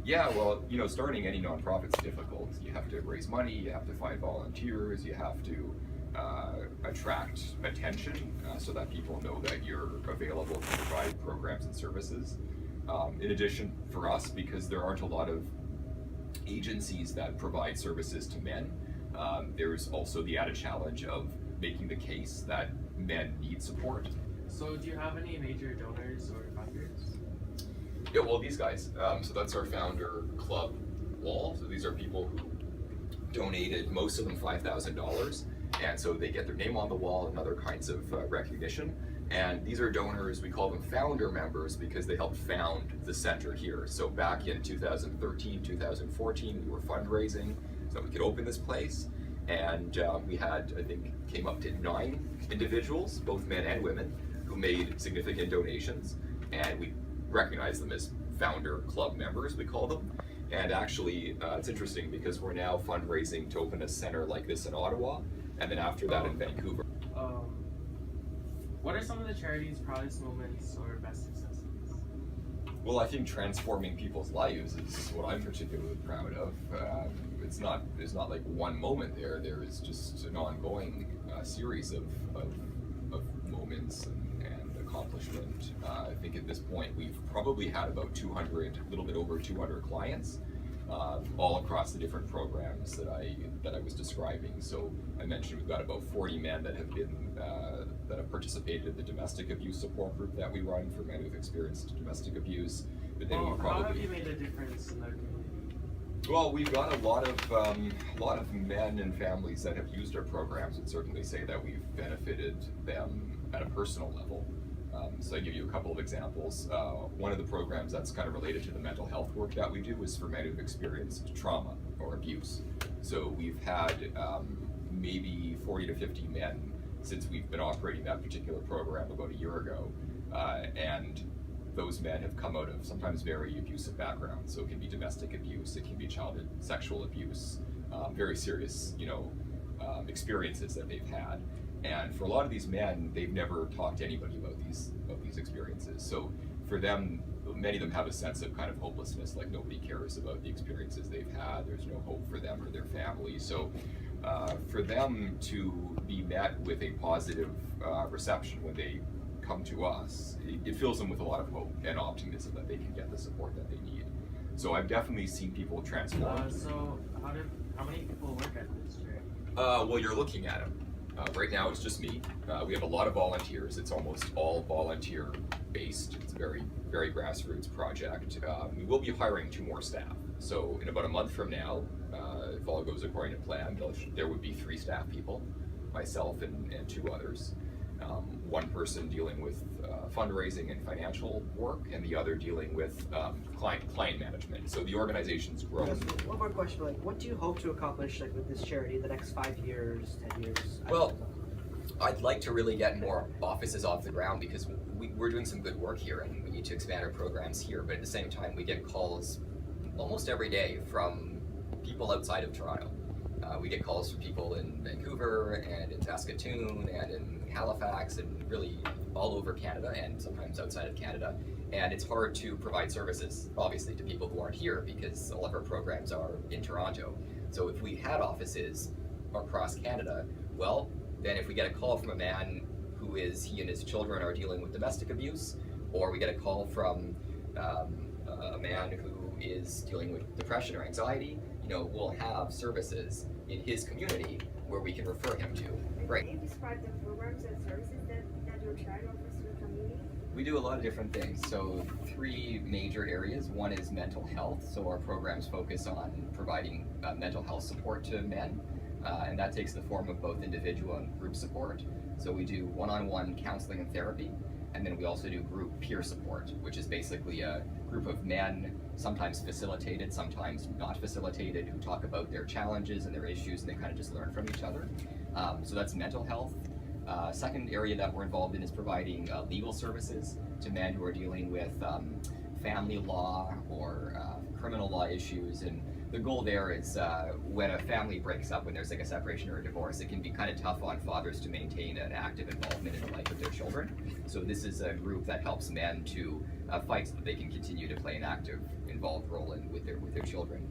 Yeah, well, starting any nonprofit's difficult. You have to raise money, you have to find volunteers, you have to attract attention so that people know that you're available to provide programs and services. In addition, for us, because there aren't a lot of agencies that provide services to men, there's also the added challenge of making the case that men need support. So do you have any major donors or funders? Yeah, well, these guys. So that's our founder club wall. So these are people who donated, most of them $5,000, and so they get their name on the wall and other kinds of recognition. And these are donors, we call them founder members because they helped found the center here. So back in 2013, 2014, we were fundraising so we could open this place. And we had, I think, came up to 9 individuals, both men and women, who made significant donations. And we recognize them as founder club members, we call them. And actually, it's interesting because we're now fundraising to open a center like this in Ottawa, and then after that in Vancouver. What are some of the charity's proudest moments or best successes? Well, I think transforming people's lives is what I'm particularly proud of. It's not like one moment there. There is just an ongoing series of moments and accomplishment. I think at this point we've probably had about 200, a little bit over 200 clients, all across the different programs that I was describing. So I mentioned we've got about 40 men that have been that have participated in the domestic abuse support group that we run for men who've experienced domestic abuse. But then How have you made a difference in the community? Well, we've got a lot of men and families that have used our programs and certainly say that we've benefited them at a personal level. So I give you a couple of examples. One of the programs that's kind of related to the mental health work that we do is for men who've experienced trauma or abuse. So we've had maybe 40 to 50 men since we've been operating that particular program about a year ago. And those men have come out of sometimes very abusive backgrounds. So it can be domestic abuse, it can be child sexual abuse, very serious, experiences that they've had. And for a lot of these men, they've never talked to anybody about these experiences. So for them, many of them have a sense of kind of hopelessness, like nobody cares about the experiences they've had. There's no hope for them or their family. So for them to be met with a positive reception when they come to us, it fills them with a lot of hope and optimism that they can get the support that they need. So I've definitely seen people transform. So how many people work at this charity? Well, you're looking at them. Right now it's just me. We have a lot of volunteers. It's almost all volunteer based. It's a very, very grassroots project. We will be hiring 2 more staff. So in about a month from now, if all goes according to plan, there would be 3 staff people, myself and 2 others. One person dealing with fundraising and financial work, and the other dealing with client management. So the organization's grown. One more question: what do you hope to accomplish with this charity in the next 5 years, 10 years? Well, I'd like to really get more offices off the ground because we're doing some good work here, and we need to expand our programs here. But at the same time, we get calls almost every day from people outside of Toronto. We get calls from people in Vancouver and in Saskatoon and in Halifax and really all over Canada and sometimes outside of Canada. And it's hard to provide services, obviously, to people who aren't here because all of our programs are in Toronto. So if we had offices across Canada, well, then if we get a call from a man who he and his children are dealing with domestic abuse, or we get a call from a man who is dealing with depression or anxiety, we'll have services in his community where we can refer him to. Right. Can you describe the programs and services that your charity offers to the community? We do a lot of different things. So 3 major areas. One is mental health. So our programs focus on providing mental health support to men. And that takes the form of both individual and group support. So we do one-on-one counseling and therapy. And then we also do group peer support, which is basically a group of men, sometimes facilitated, sometimes not facilitated, who talk about their challenges and their issues, and they kind of just learn from each other. So that's mental health. Second area that we're involved in is providing legal services to men who are dealing with family law or criminal law issues. And the goal there is when a family breaks up, when there's like a separation or a divorce, it can be kind of tough on fathers to maintain an active involvement in the life of their children. So this is a group that helps men to fight so that they can continue to play an active, involved role with their children.